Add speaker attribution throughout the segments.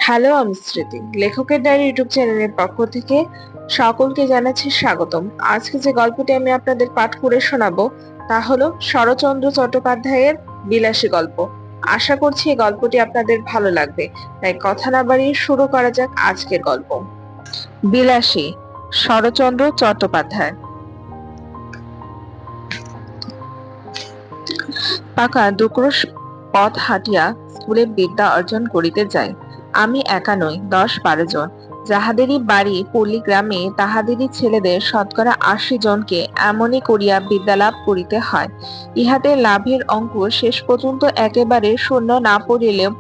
Speaker 1: Hello, আমি স্মৃতি। লেখকের ডায়েরি ইউটিউব চ্যানেলের পক্ষ থেকে সকলকে জানাচ্ছি স্বাগতম। আজকে যে গল্পটি আমি আপনাদের পাঠ করে শোনাবো তা হলো শরৎচন্দ্র চট্টোপাধ্যায়ের বিলাসী গল্প। আশা করছি এই গল্পটি আপনাদের ভালো লাগবে। তাই কথা না বাড়িয়ে শুরু করা যাক আজকের গল্প। বিলাসী, শরৎচন্দ্র চট্টোপাধ্যায়। পাকা দুক্রোশ পথ হাঁটিয়া স্কুলে বিদ্যা অর্জন করিতে যাই। আমি একা নই, 10-12 জন। যাহাদেরই বাড়ি পল্লী গ্রামে তাহাদেরই ছেলেদের শতকরা 80 জনকে এমনি করিয়া বিদ্যালাভ করিতে হয়। ইহাতে লাভের অঙ্ক শেষ পর্যন্ত একেবারে শূন্য না পড়িলেও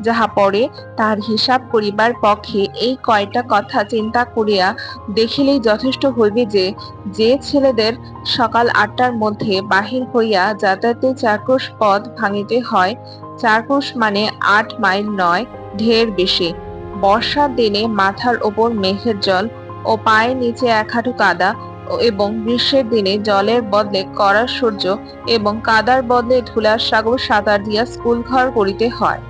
Speaker 1: যাহা পড়ে তার হিসাব করিবার পক্ষে এই কয়টা কথা চিন্তা করিয়া দেখিলেই যথেষ্ট হইবে যে, যে ছেলেদের সকাল 8টার মধ্যে বাহির হইয়া যাতায়াতে 4 ক্রোশ পথ ভাঙিতে হয়, 4 ক্রোশ মানে 8 মাইল নয়, ঢের বেশি। বর্ষার দিনে মাথার ওপর মেঘের জল ও পায়ের নিচে 1 হাঁটু কাদা এবং গ্রীষ্মের দিনে জলের বদলে কড়া সূর্য এবং কাদার বদলে ধুলার সাগর সাঁতার দিয়া স্কুল ঘর করিতে হয়।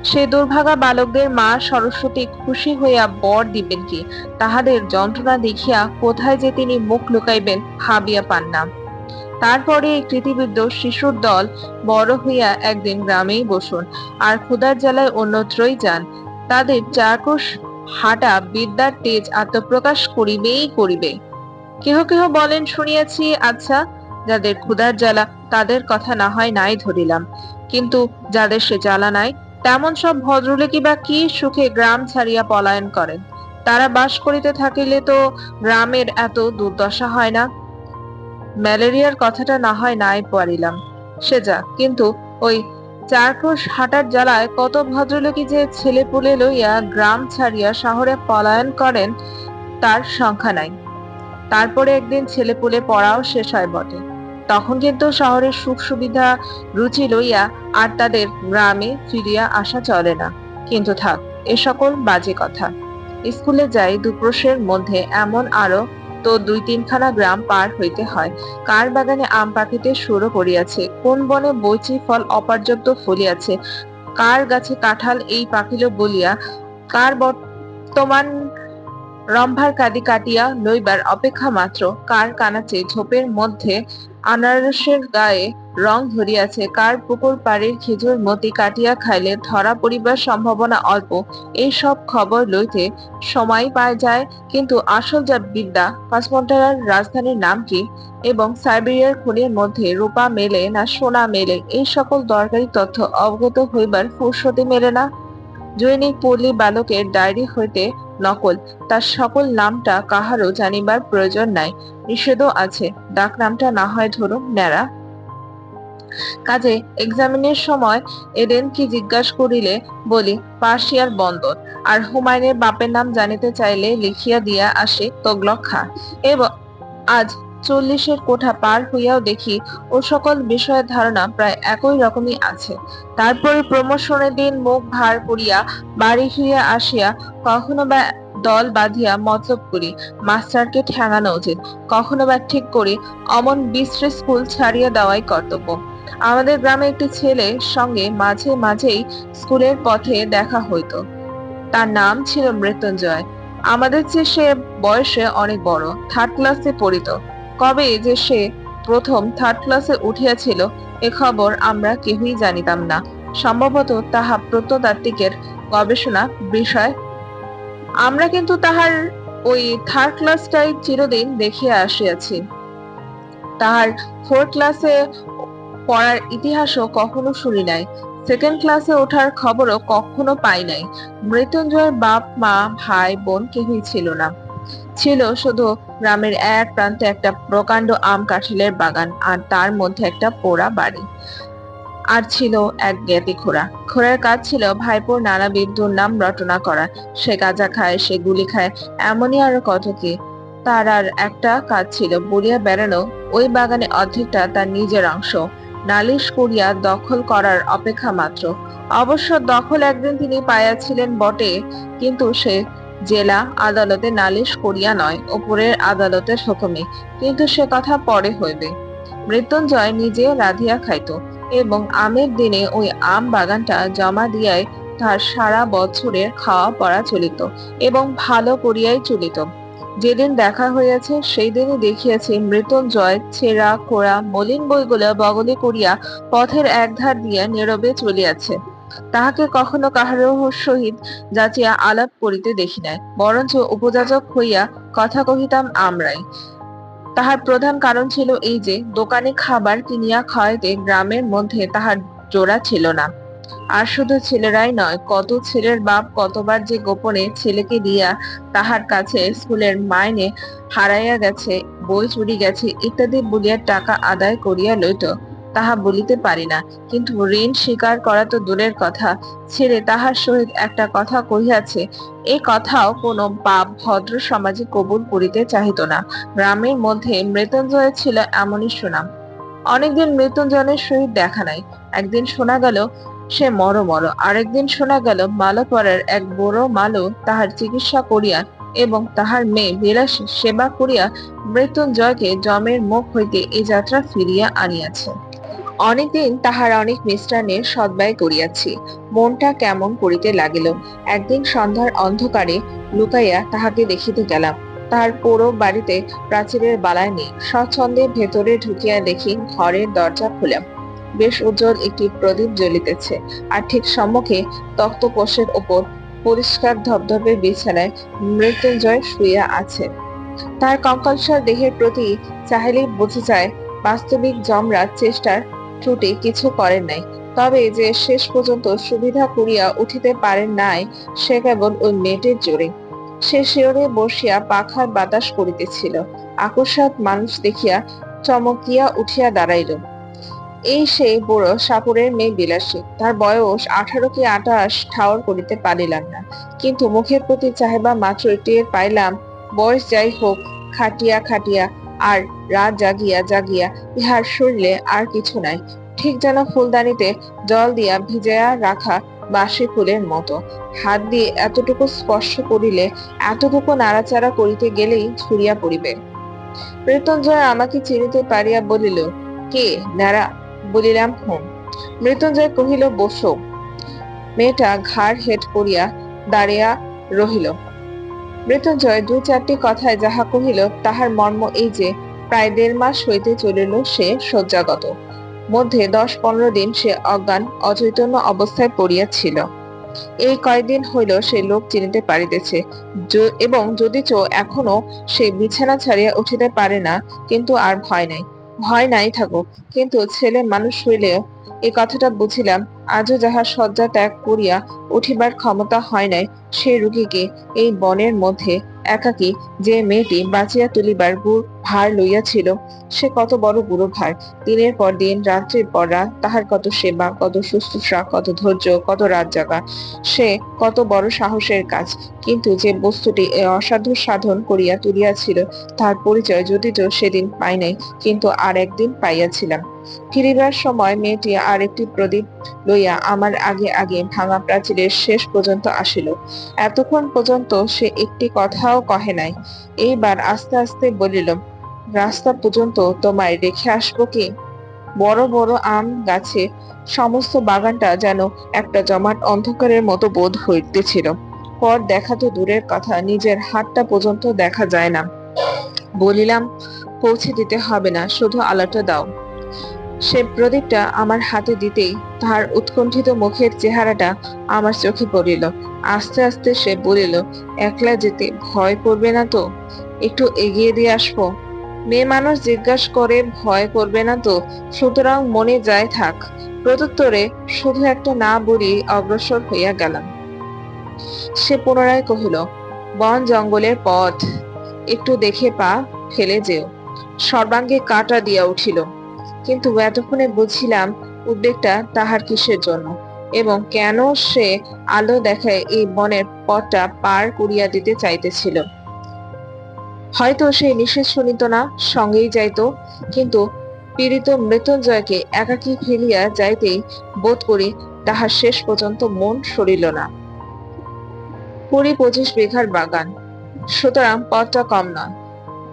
Speaker 1: সে দুর্ভাগা বালকদের মা সরস্বতী খুশি হইয়া বর দিবেন কি, তাহাদের যন্ত্রণা দেখিয়া কোথায় যে তিনি মুখ লুকাইবেন ভাবিয়া পান না। তারপরে এই কৃতিবিদ্ধ শিশুর দল বড় হইয়া একদিন গ্রামেই বসুন, আর ক্ষুধার জ্বালায় অন্যত্রই যান। তাদের 4 ক্রোশ হাঁটা বিদ্যার তেজ আত্মপ্রকাশ করিবেই করিবে। কেহ কেহ বলেন শুনিয়াছি, আচ্ছা, যাদের ক্ষুধার জ্বালা তাদের কথা না হয় নাই ধরিলাম, কিন্তু যাদের সে জ্বালা নাই তেমন সব ভদ্রলোকই বা কি সুখে গ্রাম ছাড়িয়া পলায়ন করেন? তারা বাস করিতে থাকিলে তো গ্রামের এত দুর্দশা হয় না। ম্যালেরিয়ার কথাটা না হয় নাই পারিলাম, সে যা, কিন্তু ওই 4 ক্রোশ হাঁটার জ্বালায় কত ভদ্রলোকই যে ছেলেপুলে লইয়া গ্রাম ছাড়িয়া শহরে পলায়ন করেন তার সংখ্যা নাই। তারপরে একদিন ছেলেপুলে পড়াও শেষ হয় বটে, তখন কিন্তু শহরের সুখ সুবিধা রুচি লইয়া আর তাদের গ্রামে ফিরিয়া আসা চলে না। কিন্তু থাক, এ সকল বাজে কথা। স্কুলে যাই দুক্রোশের মধ্যে, এমন আরো তো 2-3খানা গ্রাম পার হইতে হয়। কার বাগানে আম পাকিতে শুরু করিয়াছে, কোন বনে বৈচি ফল অপর্যাপ্ত ফলিয়াছে, কার গাছে কাঁঠাল এই পাকিল বলিয়া কার বর্তমান রম্ভার কাঁদি কাটিয়া লইবার অপেক্ষা মাত্র, কার কানাচে ঝোপের মধ্যে আনারসের গায়ে রং ধরিয়াছে, কার পুকুর পাড়ের খেজুর মতি কাটিয়া খাইলে ধরা পড়িবার সম্ভাবনা অল্প, এই সব খবর লইতে সময় পাওয়া যায়। কিন্তু আসল যা বিদ্যা, পাঁচমন্টারার রাজধানীর নাম কি, এবং সাইবেরিয়ার খনির মধ্যে রূপা মেলে না সোনা মেলে, এই সকল দরকারি তথ্য অবগত হইবার ফুরসতি মেলে না। জৈনিক পল্লী বালকের ডায়েরি হইতে নকল, তার সকল নামটা কাহারও জানিবার প্রয়োজন নাই। নিষেধও আছে, ডাক নামটা না হয় ধরুন ন্যাড়া। কাজে এক্সামিনের সময় এডেন কি জিজ্ঞাসা করিলে বলি পার্সিয়ার বন্দর, আর হুমায়ুনের বাপের নাম জানিতে চাইলে লিখিয়া দিয়া আসে তোগলক খা। এবং আজ 40-এর কোঠা পার হইয়াও দেখি ও সকল বিষয়ের ধারণা প্রায় একই রকমই আছে। তারপরে প্রমোশনের দিন মুখ ভার করিয়া বাড়ি ফিরিয়া আসিয়া কখনো বা দল বাঁধিয়া মতলব করি মাস্টারকে ঠেঙানো উচিত, কখনো বা ঠিক করি অমন বিশ্রী স্কুল ছাড়িয়া দেওয়াই কর্তব্য। আমাদের গ্রামে একটি ছেলের সঙ্গে মাঝে মাঝেই স্কুলের পথে দেখা হইত। তার নাম ছিল মৃত্যুঞ্জয়। আমাদের চেয়ে সে বয়সে অনেক বড়, 3rd ক্লাসে পড়িত। কবে যে সে প্রথম 3rd ক্লাসে উঠিয়াছিল এ খবর আমরা কেহই জানিতাম না। সম্ভবত তাহা প্রত্নতাত্ত্বিকের গবেষণা বিষয়। আমরা কিন্তু তাহার ওই 3rd ক্লাসটাই চিরদিন দেখিয়া আসিয়াছি। তাহার 4th ক্লাসে পড়ার ইতিহাসও কখনো শুনি নাই, 2nd ক্লাসে ওঠার খবরও কখনো পাই নাই। মৃত্যুঞ্জয়ের বাপ মা ভাই বোন কেহই ছিল না। ছিল শুধু গ্রামের এক প্রান্তে একটা প্রকাণ্ড আম কাঁঠালের বাগান, আর তার মধ্যে একটা পোড়া বাড়ি। আর ছিল এক জ্ঞাতি খোড়া। খোড়ার কাজ ছিল ভাইপোর নানাবিধ দুর্নাম রটনা করা। সে গাঁজা খায়, সে গুলি খায়, এমনই আরো কত কি। তার আর একটা কাজ ছিল বুড়িয়া বেড়ানো, ওই বাগানে অর্ধেকটা তার নিজের অংশ, নালিশ করিয়া দখল করার অপেক্ষা মাত্র। অবশ্য দখল একদিন তিনি পাইয়াছিলেন বটে, কিন্তু সে জেলা আদালতে নালিশ করিয়া নয়, উপরের আদালতের হুকুমে। কিন্তু সে কথা পরে হইবে। মৃত্যুঞ্জয় নিজে রাধিয়া খাইত, এবং আমের দিনে ওই আম বাগানটা জমা দিয়াই তাহার সারা বছরের খাওয়া পড়া চলিত এবং ভালো করিয়াই চলিত। যেদিন দেখা হইয়াছে সেই দিনই দেখিয়াছি মৃত্যুঞ্জয় ছেঁড়া খোড়া মলিন বইগুলো বগলে করিয়া পথের একধার দিয়া নীরবে চলিয়াছে। তাহাকে কখনো কাহারও সহিত যাচিয়া আলাপ করিতে দেখি নাই, বরঞ্চ উপযাচক হইয়া কথা কহিতাম আমরাই। তাহার প্রধান কারণ ছিল এই যে দোকানে খাবার কিনিয়া খাওয়াইতে গ্রামের মধ্যে তাহার জোড়া ছিল না। আর শুধু ছেলেরাই নয়, কত ছেলের বাপ কতবার যে গোপনে ছেলেকে দিয়া তাহার কাছে স্কুলের মাইনে হারাইয়া গেছে, বই চুরি গেছে ইত্যাদি বলিয়া টাকা আদায় করিয়া লইত, তাহা বলিতে পারি না। কিন্তু ঋণ স্বীকার করা তো দূরের কথা, ছেলে তাহার সহিত একটা কথা কহিয়াছে, এই কথাও কোনো বাপ ভদ্র সমাজে কবুল করিতে চাহিত না। গ্রামের মধ্যে মৃত্যুঞ্জয় ছিল এমনই সুনাম। অনেকদিন মৃত্যুঞ্জয়ের সহিত দেখা নাই। একদিন শোনা গেল সে মর, আরেকদিন শোনা গেল মালপাড়ার এক বড় মালু তাহার চিকিৎসা করিয়া এবং তাহার মেয়ে বিলাসী সেবা করিয়া মৃত্যুঞ্জয়কে যমের মুখ হইতে এই যাত্রা ফিরিয়া আনিয়াছে। অনেকদিন তাহার অনেক মিষ্টান্নের সদ্ব্যয় করিয়াছি, মনটা কেমন করিতে লাগিল। একদিন সন্ধ্যার অন্ধকারে লুকাইয়া তাহাকে দেখিতে গেলাম। তাহার পুরো বাড়িতে প্রাচীরের বালায় নেই। স্বচ্ছন্দে ভেতরে ঢুকিয়া দেখি ঘরের দরজা খুলে বেশ উজ্জ্বল একটি প্রদীপ জ্বলিতেছে, আর ঠিক সম্মুখে তক্তপোষের ওপর পরিষ্কার ধবধবে বিছানায় মৃত্যুঞ্জয় শুইয়া আছে। তার কঙ্কালসার দেহের প্রতি চাহিলেই বোঝা যায় বাস্তবিক যমরাজ চেষ্টার ত্রুটি কিছু করেন নাই। তবে যে শেষ পর্যন্ত সুবিধা করিয়া উঠিতে পারেন নাই, সে কেবল ওই মেয়েটির জোরে। সে শিয়রে বসিয়া পাখার বাতাস করিতেছিল। আকস্মাৎ মানুষ দেখিয়া চমকিয়া উঠিয়া দাঁড়াইল। এই সেই বুড়ো সাপুরের মেয়ে বিলাসী। তার বয়স 18 কি 28 ঠাওর করিতে পারিলাম না, কিন্তু মুখের প্রতি চাহিবা মাত্র টের পাইলাম বয়স যাই হোক, খাটিয়া খাটিয়া আর রাত জাগিয়া জাগিয়া ইহার শরীরে আর কিছু নাই, ঠিক যেন ফুলদানিতে জল দিয়া ভিজাইয়া রাখা বাসি ফুলের মতো। হাত দিয়ে এতটুকু স্পর্শ করিলে, এতটুকু নাড়াচাড়া করিতে গেলেই ছুড়িয়া পড়িবে। মৃত্যুঞ্জয় আমাকে চিনিতে পারিয়া বলিল, কে নাড়া? বলিলাম, হুম। মৃত্যুঞ্জয় কহিল, বসো। মেয়েটা ঘাড় হেট করিয়া দাঁড়িয়া রহিল। মৃত্যুঞ্জয় 2-4টি কথায় যাহা কহিল তাহার মর্ম এই যে প্রায় 1.5 মাস হইতে চলিল সে শয্যাগত। মধ্যে 10-15 দিন সে অজ্ঞান অচৈতন্য অবস্থায় পড়িয়াছিল। এই কয়েকদিন হইল সে লোক চিনিতে পারিতেছে, এবং যদিচ এখনো সে বিছানা ছাড়িয়া উঠিতে পারে না, কিন্তু আর ভয় নাই। ভয় নাই থাকুক, কিন্তু ছেলে মানুষ হইলেও এ কথাটা বুঝিলাম, আজও যাহার শয্যা ত্যাগ করিয়া উঠিবার ক্ষমতা হয় নাই, সে রোগীকে এই বনের মধ্যে একাকী যে মেয়েটি বাঁচিয়া তুলিবার ভার লইয়াছিল, সে কত বড় বুড়ো ভার। দিনের পর দিন, রাত্রির পর রাত তাহার কত সেবা, কত শুশ্রূষা, কত ধৈর্য, কত রাত জাগা, সে কত বড় সাহসের কাজ। কিন্তু যে বস্তুটি এ অসাধ্য সাধন করিয়া তুলিয়াছিল, তার পরিচয় যদিচ সেদিন পাই নাই, কিন্তু আর একদিন পাইয়াছিলাম। ফিরিবার সময় মেয়েটি আর একটি প্রদীপ লইয়া আমার আগে আগে ভাঙা প্রাচীরের শেষ পর্যন্ত আসিল। এতক্ষণ পর্যন্ত সে একটি কথাও কহে নাই। এইবার আস্তে আস্তে বলিল, রাস্তা পর্যন্ত তোমায় রেখে আসবো কি? বড় বড় আম গাছে সমস্ত বাগানটা যেন একটা জমাট অন্ধকারের মতো বোধ হইতেছিল। পর দেখা তো দূরের কথা, নিজের হাতটা পর্যন্ত দেখা যায় না। বলিলাম, পৌঁছে দিতে হবে না, শুধু আলোটা দাও। সে প্রদীপটা আমার হাতে দিতেই তাহার উৎকণ্ঠিত মুখের চেহারাটা আমার চোখে পড়িল। আস্তে আস্তে সে বলিল, একলা যেতে ভয় করবে না তো? একটু এগিয়ে দিয়ে আসবো? মেয়ে মানুষ জিজ্ঞাসা করে, ভয় করবে না তো? সুতরাং মনে যায় থাক। প্রত্যুত্তরে শুধু একটা না বলি অগ্রসর হইয়া গেলাম। সে পুনরায় কহিল, বন জঙ্গলের পথ, একটু দেখে পা ফেলে যেও। সর্বাঙ্গে কাঁটা দিয়া উঠিল। কিন্তু এতক্ষণে বুঝিলাম উদ্বেগটা তাহার কিসের জন্য, এবং কেন সে আলো দেখায় এই বনের পথটা পার করিয়া দিতে চাইতেছিল। হয়তো সে নিষেধ শুনিত না, সঙ্গেই যাইত, কিন্তু পীড়িত মৃত্যুঞ্জয়কে একাকী ফেলিয়া যাইতেই বোধ করি তাহার শেষ পর্যন্ত মন সরিল না। 20-25 বিঘার বাগান, সুতরাং পথটা কম নয়।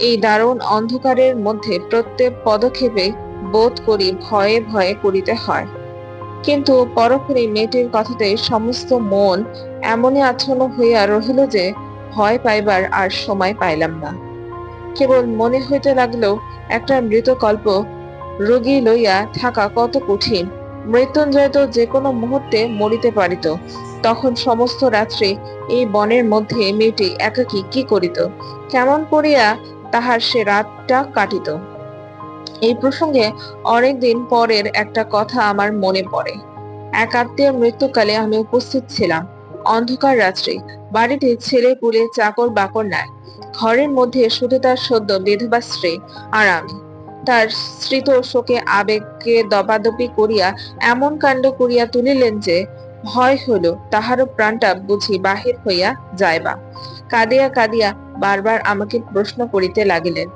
Speaker 1: এই দারুণ অন্ধকারের মধ্যে প্রত্যেক পদক্ষেপে বোধ করি ভয়ে ভয়ে করিতে হয়। কিন্তু পরক্ষণে মেয়েটির কথাতে সমস্ত মন এমনই আচ্ছন্ন হইয়া রহিল যে ভয় পাইবার আর সময় পাইলাম না। কেবল মনে হইতে লাগলো একটা মৃতকল্প রোগী লইয়া থাকা কত কঠিন। মৃত্যুঞ্জয় তো যে কোনো মুহূর্তে মরিতে পারিত। তখন সমস্ত রাত্রি এই বনের মধ্যে মেয়েটি একাকী কি করিত, কেমন করিয়া তাহার সে রাতটা কাটিত। এই প্রসঙ্গে অনেকদিন পরের একটা কথা আমার মনে পড়ে। এক আত্মীয়ের মৃত্যুকালে আমি উপস্থিত ছিলাম। অন্ধকার রাত্রি, বাড়িতে ছেলে পুলে চাকর বাকর নাই। ঘরের মধ্যে শুধু তার সদ্য বিধবা স্ত্রী আর আমি। তার স্ত্রী তো শোকে আবেগকে দপাদপি করিয়া এমন কাণ্ড করিয়া তুলিলেন যে ভয় হইল তাহারও প্রাণটা বুঝি বাহির হইয়া যাইবা। কাঁদিয়া কাঁদিয়া বারবার আমাকে প্রশ্ন করিতে লাগিলেন।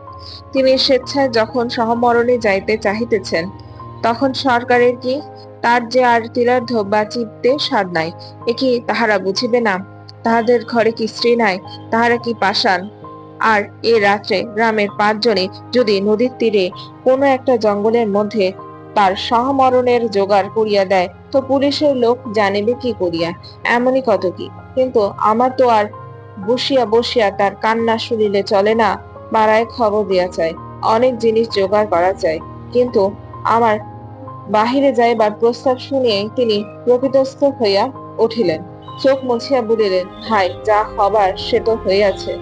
Speaker 1: তিনি স্বেচ্ছায় যখন সহমরণে যাইতে চাহিতেছেন, তখন সরকারের কি? তার যে আর তিলার্ধ বাঁচিতে সাধ নাই, এ কি তাহারা বুঝিবে না? তাহাদের ঘরে কি স্ত্রী নাই? তাহারা কি পাষাণ? আর এ রাত্রে গ্রামের 5 জনে যদি নদীর তীরে কোনো একটা জঙ্গলের মধ্যে তার সহমরণের জোগাড় করিয়া দেয়, তো পুলিশের লোক জানিবে কি করিয়া? এমনই কত কি। কিন্তু আমার তো আর বসিয়া বসিয়া তার কান্না শুনিলে চলে না। পাড়ায় খবর দিয়া চাই, অনেক জিনিস জোগাড় করা চাই। কিন্তু আমার বাহিরে যাইবার প্রস্তাব শুনিয়া তিনি প্রকৃতস্থ হইয়া উঠিলেন। চোখ মুছিয়া বলিলেন, হাই, যা হবার সে তো হইয়াছে,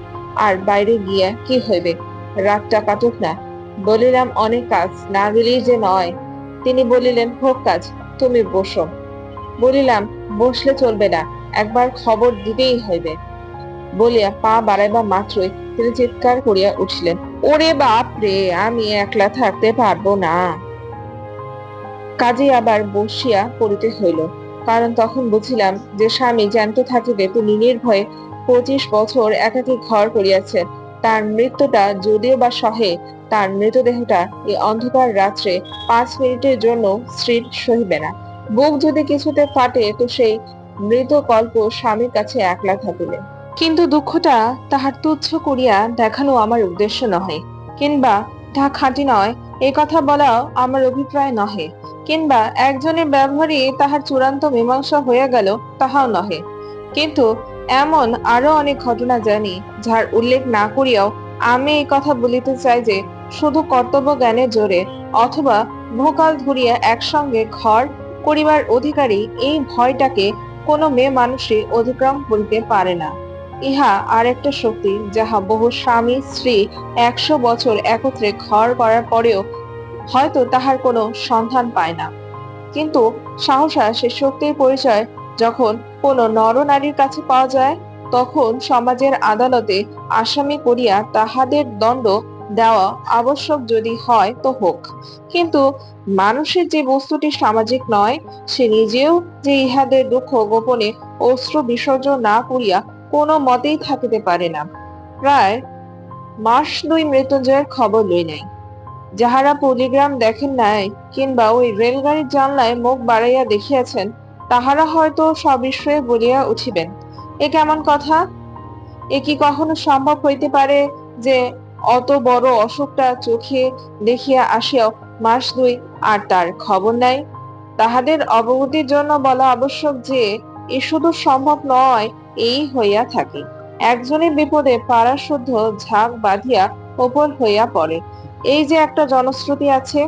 Speaker 1: আর বাইরে গিয়া কি হইবে? রাতটা কাটুক না। বলিলাম, অনেক কাজ, না গেলেই যে নয়। তিনি বলিলেন, হোক কাজ, তুমি বসো। বলিলাম, বসলে চলবে না, একবার খবর দিতেই হইবে। বলিয়া পা বাড়াইবা মাত্রই তিনি চিৎকার করিয়া উঠিলেন, ওরে বাপ রে, আমি একলা থাকতে পারবো না। কাজে আবার বসিয়া পড়িতে হইল। কারণ তখন বুঝিলাম যে স্বামী জ্যান্ত থাকিতে তিনি নির্ভয়ে 25 বছর একাকী ঘর করিয়াছেন। তার মৃত্যুটা যদিও বা সহে, তার মৃতদেহটা এই অন্ধকার রাত্রে 5 মিনিটের জন্য স্ত্রীর সহিবে না। বুক যদি কিছুতে ফাটে, তো সেই মৃত কল্প স্বামীর কাছে একলা থাকিবে। কিন্তু দুঃখটা তাহার তুচ্ছ করিয়া দেখানো আমার উদ্দেশ্য নহে, কিংবা তাহা খাঁটি নয় এ কথা বলাও আমার অভিপ্রায় নহে, কিংবা একজনের ব্যবহারই তাহার চূড়ান্ত মীমাংসা হইয়া গেল তাহাও নহে। কিন্তু এমন আরো অনেক ঘটনা জানি, যার উল্লেখ না করিয়াও আমি এই কথা বলিতে চাই যে শুধু কর্তব্য জ্ঞানের জোরে অথবা বহুকাল ধরিয়া একসঙ্গে ঘর করিবার অধিকারী এই ভয়টাকে কোনো মেয়ে মানুষই অতিক্রম করিতে পারে না। ইহা আর একটা শক্তি, যাহা বহু স্বামী স্ত্রী 100 বছর একত্রে ঘর করার পরেও হয়তো তাহার কোনো সন্ধান পায় না। কিন্তু সাহসা সে শক্তির পরিচয় যখন কোনো নরনারীর কাছে পাওয়া যায়, তখন সমাজের আদালতে আসামি করিয়া তাহাদের দণ্ড দেওয়া আবশ্যক যদি হয় তো হোক। কিন্তু মানুষের যে বস্তুটি সামাজিক নয়, সে নিজেও যে ইহাদের দুঃখ গোপনে অশ্রু বিসর্জন না করিয়া কোনো মতেই থাকিতে পারে না। প্রায় মাস 2 মৃত্যুঞ্জয়ের খবর লই নাই। যাহারা পল্লীগ্রাম দেখেন নাই, কিংবা ওই রেলগাড়ির জানলায় মুখ বাড়াইয়া দেখিয়াছেন, তাহারা হয়তো সবিস্ময়ে বলিয়া উঠিবেন, এ কেমন কথা? এ কি কখনো সম্ভব হইতে পারে যে অত বড় অসুখটা চোখে দেখিয়া আসিয়াও মাস 2 আর তার খবর নাই? তাহাদের অবগতির জন্য বলা আবশ্যক যে এ শুধু সম্ভব নয়, এই হইয়া থাকে। একজনের বিপদে পাড়া শুদ্ধ ঝাঁক বাঁধিয়া ওপর হইয়া পড়ে, এই যে একটা জনশ্রুতি আছে।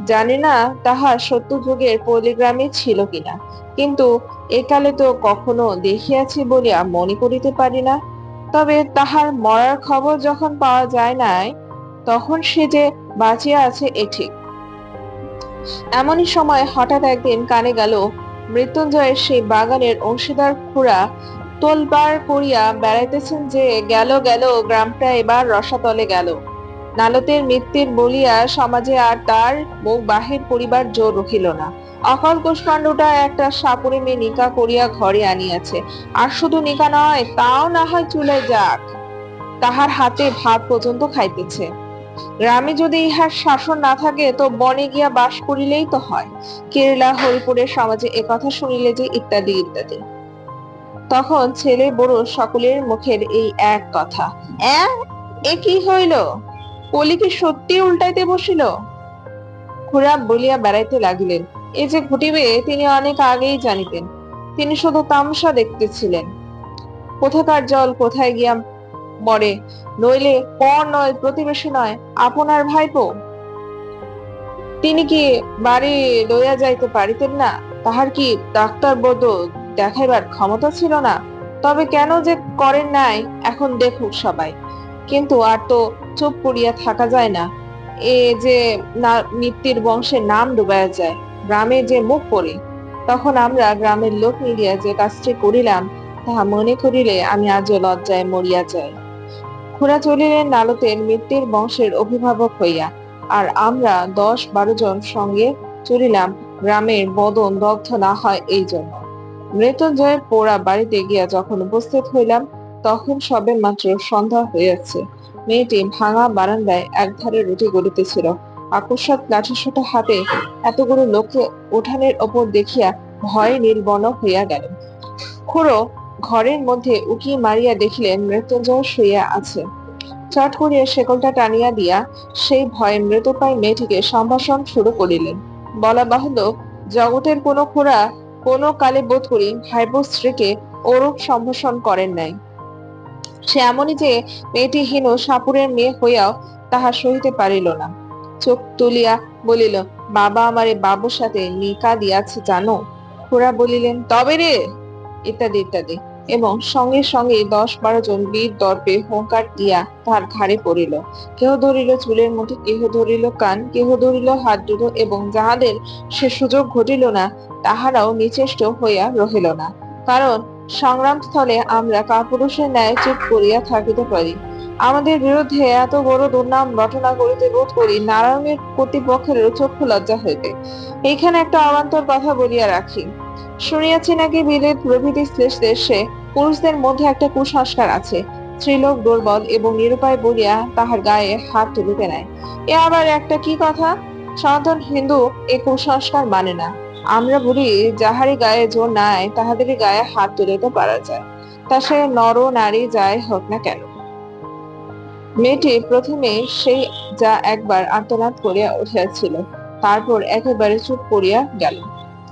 Speaker 1: জানি না তাহা সত্য যুগের পল্লীগ্রামে ছিল কিনা, কিন্তু একালে তো কখনো দেখিয়াছি বলিয়া মনে করিতে পারি না। তবে তাহার মরার খবর যখন পাওয়া যায় নাই, তখন সে যে বাঁচিয়া আছে এ ঠিক। এমনই সময় হঠাৎ একদিন কানে গেল, মৃত্যুঞ্জয়ের সেই বাগানের অংশীদার খুড়া তোলপাড় করিয়া বেড়াইতেছেন যে গেল গেল গ্রামটা এবার রসাতলে গেল। নালতের মৃত্যুর বলিয়া সমাজে আর তার মুখ বাহির করিবার জোর রহিল না। অকাল কুষ্মাণ্ডটা একটা সাপুরে মেয়ে নিকা করিয়া ঘরে আনিয়াছে। আর শুধু নিকা নয়, তাও না হয় চুলায় যাক, তাহার হাতে ভাত পর্যন্ত খাইতেছে। গ্রামে যদি ইহার শাসন না থাকে, তো বনে গিয়া বাস করিলেই তো হয়। কেরলা হরিপুরের সমাজে একথা শুনিলে যে ইত্যাদি ইত্যাদি। তখন ছেলে বড় সকলের মুখের এই এক কথা, এ কি হইল? কলি কি সত্যি উল্টাইতে বসিল? খুড়া বলিয়া বেড়াইতে লাগিলেন, এই যে ঘটিবে তিনি অনেক আগেই জানিতেন। তিনি শুধু তামাশা দেখতেছিলেন। কোথাকার জল কোথায় গিয়া মরে, নইলে পর নয়, প্রতিবেশী নয়, আপনার ভাইপো। তিনি কি বাড়ি লইয়া যাইতে পারিতেন না? তাহার কি ডাক্তার বোধ দেখাইবার ক্ষমতা ছিল না? তবে কেন যে করেন নাই, এখন দেখুক সবাই। কিন্তু আর তো চুপ করিয়া থাকা যায় না। এ যে না মৃত্যুর বংশের নাম ডুবাইয়া যায়, গ্রামে যে মুখ পড়ে। তখন আমরা গ্রামের লোক মিলিয়া যে কাজটি করিলাম, তাহা মনে করিলে আমি আজও লজ্জায় মরিয়া যাই। খুড়া চলিলেন নালতের মৃত্যুর বংশের অভিভাবক হইয়া, আর আমরা 10-12 জন সঙ্গে চলিলাম গ্রামের বদন দগ্ধ না হয় এই জন্য। মৃত্যুঞ্জয়ের পোড়া বাড়িতে গিয়া যখন উপস্থিত হইলাম, তখন সবে মাত্র সন্ধ্যা হইয়াছে। মেয়েটি ভাঙা বারান্দায় একধারে রুটি গড়িতেছিল। আকস্মাৎ লাঠিসোঁটা হাতে এতগুলো লোককে উঠানের ওপর দেখিয়া ভয়ে নির্বর্ণ হইয়া গেল। খুড়ো ঘরের মধ্যে উকি মারিয়া দেখিলেন মৃত্যুঞ্জয় শুইয়া আছে। চট করিয়া শেকলটা টানিয়া দিয়া সেই ভয়ে মৃতপ্রায় মেয়েটিকে সম্ভাষণ শুরু করিলেন। বলা বাহুল্য, জগতের কোনো খুড়া কোনো কালে বোধ করি ভাইপোর স্ত্রীকে ওরূপ সম্ভাষণ করেন নাই। সে এমনই যে মেয়েটি হীন সাপুরের মেয়ে হইয়াও তাহা সহিতে পারিল না। চোখ তুলিয়া বলিল, বাবা আমারে বাবুর সাথে নিকা দিয়াছে জানো। খুড়া বলিলেন, তবে রে, ইত্যাদি ইত্যাদি, এবং সঙ্গে সঙ্গে 10-12 জন বীর দর্পে হুঙ্কার দিয়া তাহার ঘাড়ে পড়িল। কেহ ধরিল চুলের মুঠি, কেহ ধরিল কান, কেহ ধরিল হাত দুটো, এবং যাহাদের সে সুযোগ ঘটিল না, তাহারাও নিচেষ্ট হইয়া রহিল না। কারণ সংগ্রাম স্থলে আমরা কাপুরুষের ন্যায় চুপ করিয়া থাকিতে পারি। আমাদের বিরুদ্ধে এত বড় দুর্নাম রটনা করিতে বোধ করি নারায়ণের কর্তৃপক্ষের চক্ষু লজ্জা হইবে। এইখানে একটা অবান্তর কথা বলিয়া রাখি। শুনিয়াছি নাকি বিলেত প্রভৃতি দেশে পুরুষদের মধ্যে একটা কুসংস্কার আছে, স্ত্রীলোক দুর্বল এবং নিরুপায় বলিয়া তাহার গায়ে হাত তুলিতে নেয়। এ আবার একটা কি কথা? সনাতন হিন্দু এ কুসংস্কার মানে না। আমরা বলি, যাহারই গায়ে জোর নাই তাহাদেরই গায়ে হাত তুলিতে পারা যায়, তা সে নর নারী যাই হোক না কেন। মেয়েটি প্রথমে সেই যা একবার আর্তনাদ করিয়া উঠিয়াছিল, তারপর একেবারে চুপ করিয়া গেল।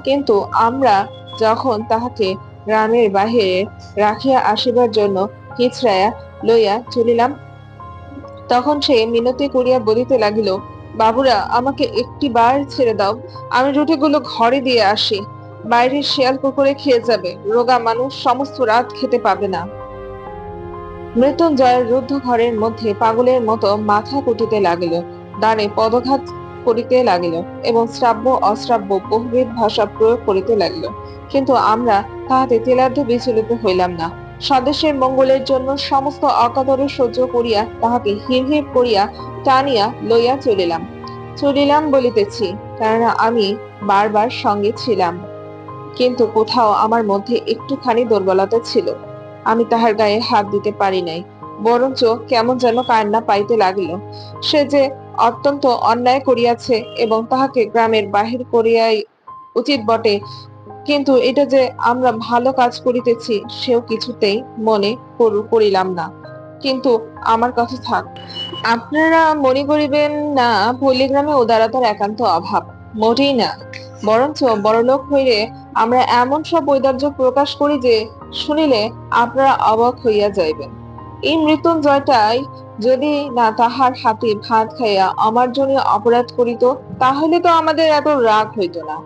Speaker 1: কিন্তু আমরা যখন তাহাকে গ্রামের বাহিরে রাখিয়া আসিবার জন্য হিচড়াইয়া লইয়া চলিলাম, তখন সে মিনতি করিয়া বলিতে লাগিল, বাবুরা, আমাকে একটি বার ছেড়ে দাও, আমি রুটিগুলো ঘরে দিয়ে আসি। বাইরের শিয়াল কুকুরে খেয়ে যাবে, রোগা মানুষ সমস্ত রাত খেতে পাবে না। মৃত্যুঞ্জয়ের রুদ্ধ ঘরের মধ্যে পাগলের মতো মাথা কুটিতে লাগিল, দ্বারে পদঘাত করিতে লাগিল এবং শ্রাব্য অশ্রাব্য বহুবিধ ভাষা প্রয়োগ করিতে লাগিল। কিন্তু আমরা তাহাতে তিলার্ধ বিচলিত হইলাম না। স্বদেশের মঙ্গলের জন্য সমস্ত অকাতরে সহ্য করিয়া তাহাকে হির হির করিয়া টানিয়া লইয়া চলিলাম বলিতেছি, কেননা আমি বারবার সঙ্গে ছিলাম। কিন্তু কোথাও আমার মধ্যে একটুখানি দুর্বলতা ছিল। আমি তাহার গায়ে হাত দিতে পারি নাই, বরঞ্চ কেমন যেন কান্না পাইতে লাগিল। সে যে অত্যন্ত অন্যায় করিয়াছে এবং তাহাকে গ্রামের বাহির করিয়াই উচিত বটে, কিন্তু এটা যে আমরা ভালো কাজ করিতেছি সেও কিছুতেই মনে করিলাম না। কিন্তু আমার কথা থাক, আপনারা মনে করিবেন না পল্লীগ্রামে উদারতার একান্ত অভাব, মোটেই না। বরঞ্চ বড়লোক হইলে আমরা এমন সব ঔদার্য প্রকাশ করি যে শুনিলে আপনারা অবাক হইয়া যাইবেন। এই মৃত্যুঞ্জয়টাই যদি না তাহার হাতে ভাত খাইয়া অমার্জনীয় অপরাধ করিত, তাহলে তো আমাদের এত রাগ হইত না।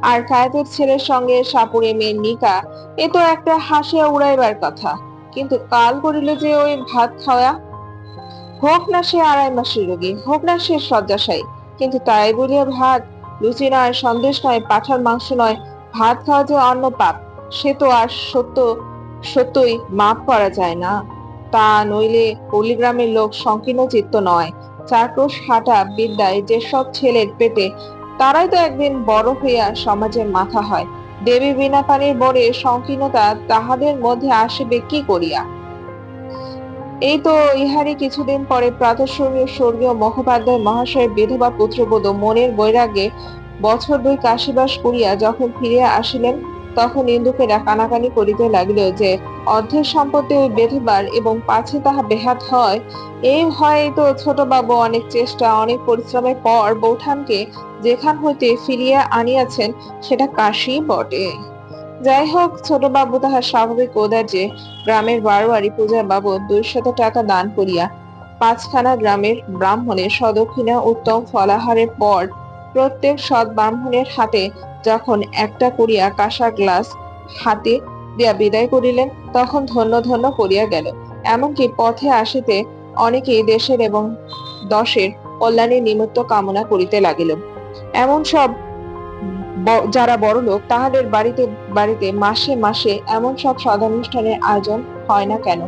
Speaker 1: আর কায়েতের ছেলের সঙ্গে সাপুড়ে মেয়ের নিকা, এ তো একটা হাসিয়া উড়াইবার কথা। কিন্তু কাল করিলে যে ওই ভাত খাওয়া, হোক না সে 2.5 মাসের রোগী, হোক না সে শয্যাশায়ী, কিন্তু তাই বলিয়া ভাত, লুচি নয়, সন্দেশ নয়, পাঁঠার মাংস নয়, ভাত খাওয়া যে অন্য পাপ, সে তো আর সত্যই মাপ করা যায় না। তা নইলে পল্লীগ্রামের লোক সংকীর্ণ চিত্ত নয়। চারক্রোশ হাঁটা বিদ্যায় যেসব ছেলের পেটে, তারাই তো একদিন বড় হইয়া সমাজের মাথা হয়। দেবী বিনা পানির বরে সংকীর্ণতা তাহাদের মধ্যে আসিবে কি করিয়া? এই তো ইহারই কিছুদিন পরে প্রাতঃস্মরণীয় স্বর্গীয় মুখোপাধ্যায় মহাশয়ের বিধবা পুত্রবধূ মনের বৈরাগ্যে বছর 2 কাশীবাস করিয়া যখন ফিরিয়া আসিলেন, তখন ইন্দুকেরা কানাকানি করিতে লাগিল যে অর্ধের সম্পত্তি ওই বেঁধেবার এবং পাছে তাহা বেহাত হয়, এই ভয়েই তো ছোট বাবু অনেক চেষ্টা অনেক পরিশ্রমের পর বৌঠানকে যেখান হইতে ফিরিয়া আনিয়াছেন সেটা কাশী বটে। যাই হোক, ছোট বাবু তাহার স্বাভাবিক ঔদার্যে গ্রামের বারোয়ারি পূজার বাবদ 200 টাকা দান করিয়া 5খানা গ্রামের ব্রাহ্মণের সদক্ষিণা উত্তম ফলাহারের পর প্রত্যেক সৎ ব্রাহ্মণের হাতে যখন একটা করিয়া কাঁসার গ্লাস হাতে দিয়া বিদায় করিলেন, তখন ধন্য ধন্য করিয়া গেল। এমনকি পথে আসিতে অনেকেই দেশের এবং দশের কল্যাণের নিমিত্ত কামনা করিতে লাগিল। এমন সব যারা বড়লোক, তাহাদের বাড়িতে বাড়িতে মাসে মাসে এমন সব সদানুষ্ঠানের আয়োজন হয় না কেন?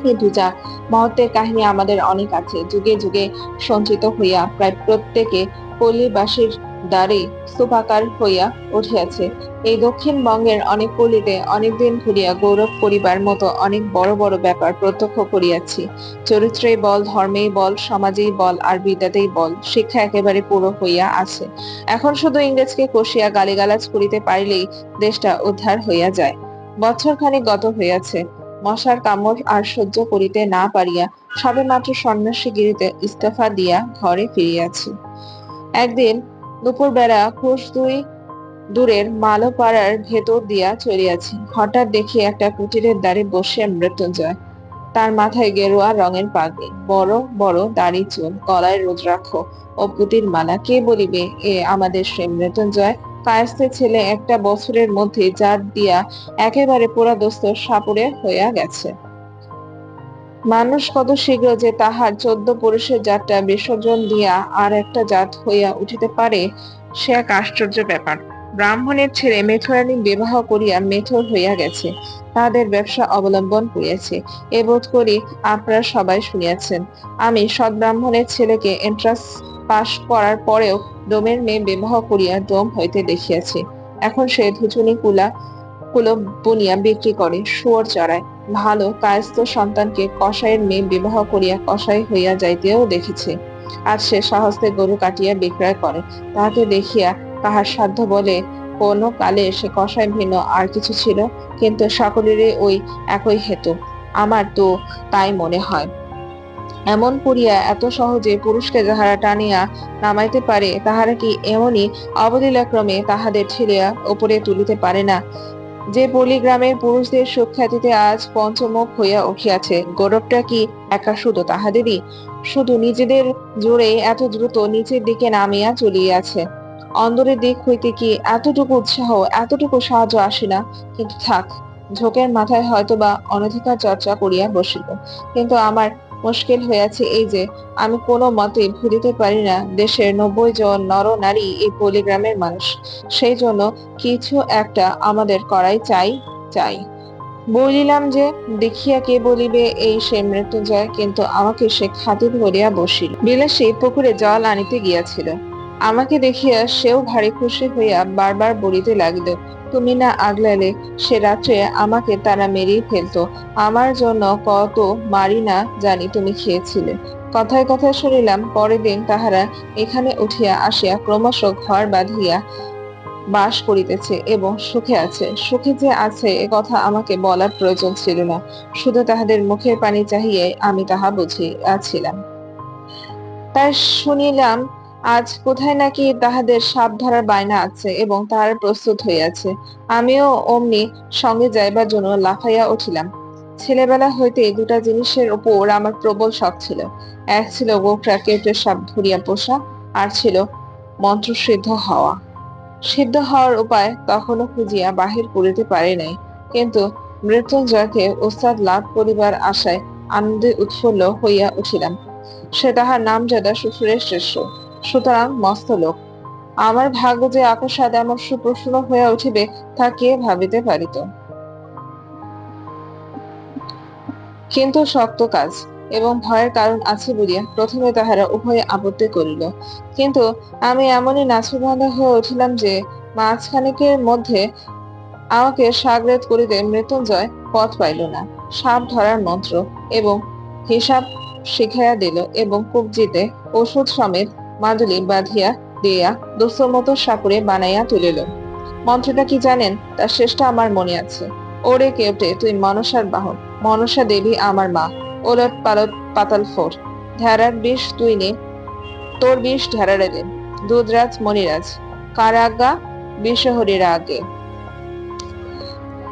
Speaker 1: কিন্তু যা মহত্বের কাহিনী আমাদের অনেক আছে, যুগে যুগে সঞ্চিত হইয়া প্রায় প্রত্যেকে পল্লীবাসীর দ্বারে স্তূপাকার হইয়া উঠিয়াছে। এই দক্ষিণবঙ্গের অনেক পল্লীতে অনেকদিন ধরিয়া গৌরব করিবার মতো অনেক বড় বড় ব্যাপার প্রত্যক্ষ করিয়াছি। চরিত্রেই বল, ধর্মেই বল, সমাজেই বল, আর বিদ্যাতেই বল, শিক্ষা একেবারে পুরো হইয়া আছে। এখন শুধু ইংরেজকে কষিয়া গালিগালাজ করিতে পারিলেই দেশটা উদ্ধার হইয়া যায়। বছর খানিক গত হইয়াছে, মশার কামড় আর সহ্য করিতে না পারিয়া সবেমাত্র সন্ন্যাসীগিরিতে ইস্তফা দিয়া ঘরে ফিরিয়াছি। একদিন দুপুরবেলা ক্রোশ দুই দূরের মালোপাড়ার ভেতর দিয়া চলিয়াছি। হঠাৎ দেখি একটা কুটিরের দ্বারে বসে মৃত্যুঞ্জয়। তার মাথায় গেরুয়া রঙের পাগড়ি, বড় বড় দাড়ি চুল, গলায় রুদ্রাক্ষ ও পুঁতির মালা। কে বলিবে এ আমাদের সেই মৃত্যুঞ্জয়? কায়স্থের ছেলে, একটা বছরের মধ্যে জাত দিয়া একেবারে পুরাদস্ত সাপুড়ে হইয়া গেছে। মানুষ কত শীঘ্র যে তাহার 14 পুরুষের জাতটা বিসর্জন দিয়া আর একটা জাত হইয়া উঠিতে পারে, সে এক আশ্চর্য ব্যাপার। ব্রাহ্মণের ছেলে মেথরানী বিবাহ করিয়া মেথর হইয়া গেছে, তাহাদের ব্যবসা অবলম্বন করিয়াছে, এ বোধ করি আপনারা সবাই শুনিয়াছেন। আমি সৎ ব্রাহ্মণের ছেলেকে এন্ট্রান্স পাশ করার পরেও ডোমের মেয়ে বিবাহ করিয়া ডোম হইতে দেখিয়াছি। এখন সে ধুচুনি কুলো বুনিয়া বিক্রি করে, শুয়োর চড়ায়। ভালো কায়স্থ সন্তানকে কসাইয়ের মেয়ে বিবাহ করিয়া কসাই হইয়া যাইতেও দেখেছে। আজ সে স্বহস্তে গরু কাটিয়া বিক্রয় করে। তাহাকে দেখিয়া কাহার সাধ্য বলে কোন কালে সে কসাই ভিন্ন আর কিছু ছিল, কিন্তু সকলেরই ওই একই হেতু। আমার তো তাই মনে হয়। এমন করিয়া এত সহজে পুরুষকে যাহারা টানিয়া নামাইতে পারে, তাহারা কি এমনি অবলীলাক্রমে তাহাদের ঠেলিয়া উপরে তুলিতে পারে না? যে পল্লীগ্রামের পুরুষদের সুখ্যাতিতে আজ পঞ্চমুখ হইয়া উঠিয়াছে, গৌরবটা কি একা শুধু তাহাদেরই? শুধু নিজেদের জোরে এত দ্রুত নিচের দিকে নামিয়া চলিয়াছে। অন্দরের দিক হইতে কি এতটুকু উৎসাহ, এতটুকু সাহায্য আসে না? কিন্তু থাক, ঝোঁকের মাথায় হয়তোবা অনধিকার চর্চা করিয়া বসিল। কিন্তু আমার মুশকিল হইয়াছে এই যে, আমি কোনো মতে ভুলিতে পারি না দেশের 90 জন নর নারী এই পল্লীগ্রামের মানুষ। সেই জন্য কিছু একটা আমাদের করাই চাই। বলিলাম যে, দেখিয়া কে বলিবে এই সে মৃত্যুঞ্জয়, কিন্তু আমাকে সে খাতির করিয়া বসিল। বিলাসী পুকুরে জল আনিতে গিয়াছিল। আমাকে দেখিয়া সেও ভারী খুশি হইয়া বারবার বলিতে লাগিল, তুমি না আগলালে সে রাত্রে আমাকে তারা মেরেই ফেলতো, আমার জন্য কত মারি না জানি তুমি খেয়েছিলে। কথায় কথায় শুনিলাম পরের দিন তাহারা এখানে উঠিয়া আসিয়া ক্রমশ ঘর বাঁধিয়া বাস করিতেছে এবং সুখে আছে। সুখে যে আছে এ কথা আমাকে বলার প্রয়োজন ছিল না, শুধু তাহাদের মুখের পানি চাহিয়ে আমি তাহা বুঝিয়াছিলাম। তাই শুনিলাম আজ কোথায় নাকি তাহাদের সাপ ধরার বায়না আছে এবং তাহারা প্রস্তুত হইয়াছে। আমিও অমনি সঙ্গে যাইবার জন্য লাফাইয়া উঠিলাম। ছেলেবেলা হইতে দুটা জিনিসের উপর আমার প্রবল শখ ছিল। এক ছিল গোকরা কেউটে সাপ ধরিয়া পোষা, আর ছিল মন্ত্রসিদ্ধ হওয়া। সিদ্ধ হওয়ার উপায় তখনও খুঁজিয়া বাহির করিতে পারি নাই, কিন্তু মৃত্যুঞ্জয়কে ওস্তাদ লাভ করিবার আশায় আনন্দে উৎফুল্ল হইয়া উঠিলাম। সে তাহার নামজাদা শ্বশুরের শিষ্য, সুতরাং মস্ত লোক। আমার ভাগ্য যে আকস্মাৎ এমন সুপ্রসন্ন হইয়া উঠিবে তা কে ভাবিতে পারিত? কিন্তু শক্ত কাজ এবং ভয়ের কারণ আছে বলিয়া প্রথমে তাহারা উভয়ে আপত্তি করিল। কিন্তু আমি এমনই নাছোড়বান্দা হয়ে উঠিলাম যে মাঝখানেকের মধ্যে আমাকে সাগরেদ করিতে মৃত্যুঞ্জয় পথ পাইল না। সাপ ধরার মন্ত্র এবং হিসাব শিখাইয়া দিল এবং কবজিতে ওষুধ সমেত মাদুলি বাঁধিয়া দিয়া দুস্তর মতো সাপুরে বানাইয়া তুলিল। মন্ত্রটা কি জানেন? তার শেষটা আমার মনে আছে। ওরে কেউটে, তুই মনসার বাহন, মনসা দেবী আমার মা। ওলট পালট পাতাল ফোর, ঢেরার বিষ তুই নে, তোর বিষ ঢেরারে দে। দুধরাজ মণিরাজ, কারাগা বিষহরীরা আগে।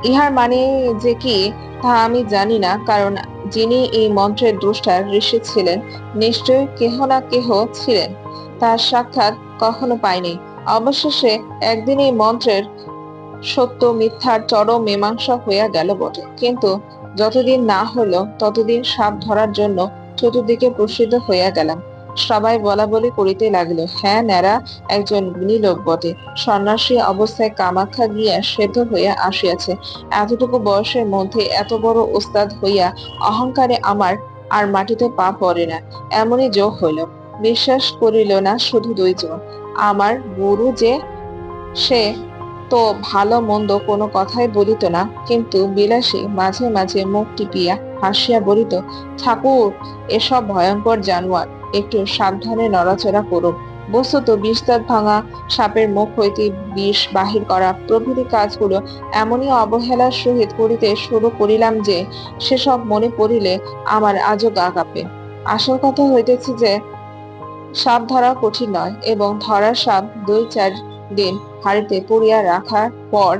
Speaker 1: ইহার মানে যে কি তা আমি জানি না, কারণ যিনি এই মন্ত্রের দ্রষ্টা ঋষি ছিলেন, নিশ্চয় কেহ না কেহ ছিলেন। তার সাক্ষাৎ কখনো পাইনি। অবশেষে একদিন এই মন্ত্রের সত্য মিথ্যার চরম মীমাংসা হইয়া গেল বটে, কিন্তু যতদিন না হইল ততদিন সাপ ধরার জন্য চতুর্দিকে প্রসিদ্ধ হইয়া গেলাম। সবাই বলা বলি করিতে লাগিল, হ্যাঁ ন্যাড়া একজন গুণী লোক বটে, সন্ন্যাসী অবস্থায় কামাখ্যা গিয়া সেদ্ধ হইয়া আসিয়াছে। এতটুকু বয়সের মধ্যে এত বড় ওস্তাদ হইয়া অহংকারে আমার আর মাটিতে পা পড়ে না, এমনই যোগ হইল। বিশ্বাস করিল না শুধু দুইজন, আমার গুরু যে, সে তো ভালো মন্দ কোনো কথাই বলিত না, কিন্তু বিলাসী মাঝে মাঝে মুখ টিপিয়া হাসিয়া বলিত, ঠাকুর এসব ভয়ঙ্কর জানোয়ার, একটু সাবধানে নড়াচড়া করুন। বস্তুত বিষ দাঁত ভাঙা, সাপের মুখ হইতে বিষ বাহির করা প্রভৃতি কাজগুলো এমনই অবহেলার সহিত করিতে শুরু করিলাম যে সেসব মনে পড়িলে আমার আজও গা কাঁপে। আসল কথা হইতেছে যে সাপ ধরা কঠিন নয়, এবং ধরা সাপ 2-4 দিন হাড়িতে পুড়িয়া রাখার পর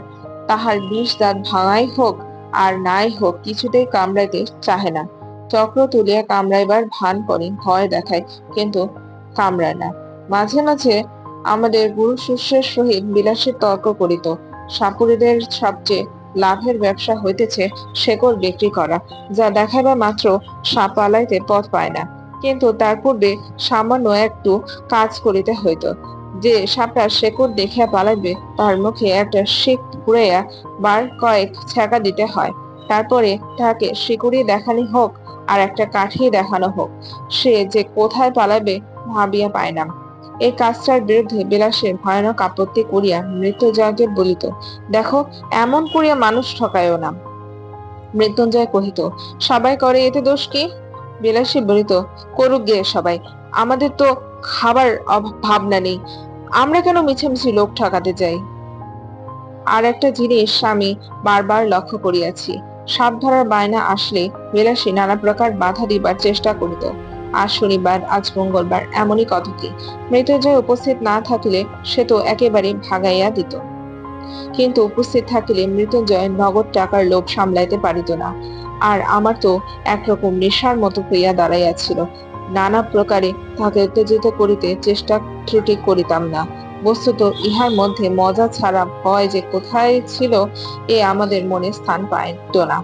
Speaker 1: তাহার বিষ দাঁত ভাঙাই হোক আর নাই হোক কিছুতেই কামড়াইতে চাহে না। চক্র তুলিয়া কামড়াইবার ভান করে, ভয় দেখায়, কিন্তু কামড়ায় না। মাঝে মাঝে আমাদের গুরু শিষ্যের সহিত বিলাসের তর্ক করিত। সাপুড়েদের সবচেয়ে লাভের ব্যবসা হইতেছে শেকড় বিক্রি করা, যা দেখাইবা মাত্র সাপ পালাইতে পথ পায় না, কিন্তু তার পূর্বে সামান্য একটু কাজ করিতে হইত। যে সাপটা শেকড় দেখিয়া পালাইবে তার মুখে একটা শিক ঘুরাইয়া বার কয়েক ছ্যাঁকা দিতে হয়। তারপরে তাহাকে শিকড়ি দেখানি হোক আর একটা কাঠি দেখানো হোক, সে যে কোথায় পালাবে ভাবিয়া পায় না। এই কাজটার বিরুদ্ধে বিলাসের ভয়ানক আপত্তি করিয়া মৃত্যুঞ্জয়কে বলিত, দেখো, এমন করিয়া মানুষ ঠকায়ও না। মৃত্যুঞ্জয় কহিত, সবাই করে, এতে দোষ কি? বিলাসী বলিত, করুক গে সবাই, আমাদের তো খাবার ভাবনা নেই, আমরা কেন মিছামিছি লোক ঠকাতে যাই? আর একটা জিনিস আমি বারবার লক্ষ্য করিয়াছি, সাপ ধরার বায়না আসলে বিলাসী নানা প্রকার বাধা দিবার চেষ্টা করিত। আজ শনিবার, আজ মঙ্গলবার, এমনই কত কি। মৃত্যুঞ্জয় উপস্থিত না থাকিলে সে তো একেবারে ভাগাইয়া দিত, কিন্তু উপস্থিত থাকিলে মৃত্যুঞ্জয় নগদ টাকার লোভ সামলাইতে পারিত না। আর আমার তো একরকম নেশার মতো হইয়া দাঁড়াইয়াছিল। নানা প্রকারে তাহাকে উত্তেজিত করিতে চেষ্টা ত্রুটি করিতাম না। বস্তুত ইহার মধ্যে মজা ছাড়া ভয় যে কোথায় ছিল এ আমাদের মনে স্থান পাইত না।